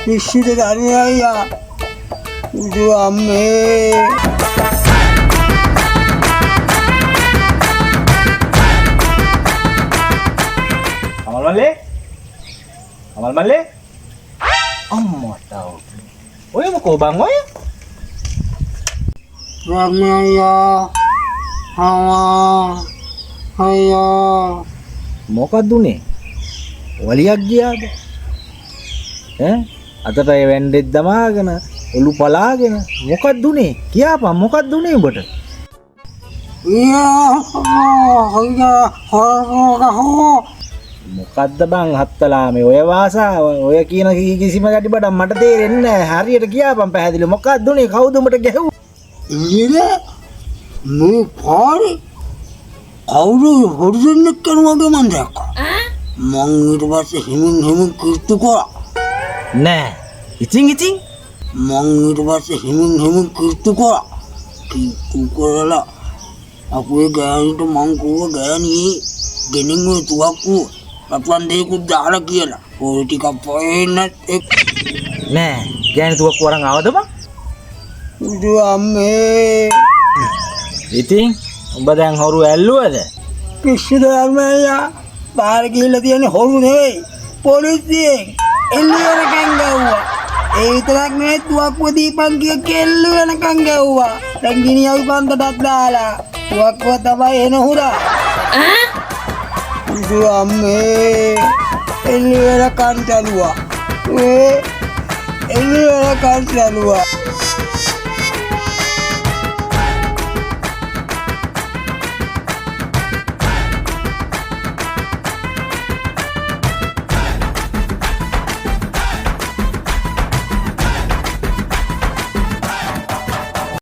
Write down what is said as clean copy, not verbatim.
පිස්සුද දන්නේ අයියා. උදු අම්මේ. Amal mali. Amma tahu. Oya mo bang oya? Ramaya. Ayah. මොකක්ද උනේ? වලියක් ගියාද? ඈ? අතට ඒ වෙන්ඩෙත් දමාගෙන ඔලු පලාගෙන මොකක්ද උනේ? කියාපන් මොකක්ද උනේ උඹට? මොකද්ද බං හත්තලා මේ ඔය වාසාව ඔය කියන කිසිම ගැටිබඩක් මට තේරෙන්නේ නැහැ. හරියට කියාපන් පැහැදිලි මොකක්ද උනේ? කවුද උඹට ගැහුවා? ඉන්නේ මේ පාරේ කවුරු හොරුදෙන්නෙක් කරනවද මන් දැක්කා. මං ඊට පස්සේ හිමින් කීර්ති කරා. නෑ. ඉතින් මං ඊට පස්සේ හිමින් කීර්ති කරා. කීර්ති කරලා අපේ ගෑනිට මං කිව්වා ගෑණී ගෙනින් ඔය තුවක්කුව රත්වන් දෙකුත් දාලා කියලා. ඔය ටිකක් පොයෙන්නත් එක් නෑ. ගෑණි තුවක්කුව අරන් ආවද බං? උදු අම්මේ. ඉතින් උඹ දැන් හොරු ඇල්ලුවද? පිස්සුද අම්මයා. බාහිර ගිහිල්ලා තියෙන්නේ හොරු නෙවෙයි. පොලිසියෙන් එල්ලුවනකන් ගැව්වා. ඒ විතරක් නෙවෙයි තුවක්කුව දීපන් කිය කෙල්ල වෙනකන් ගැව්වා. දැන් ගිනියවි පන්දටත් දාලා. තුවක්කුව තමයි එන හුරා. උදු අම්මේ. එල්ලුවනකන් චලුවා. එල්ලුවනකන් චලුවා.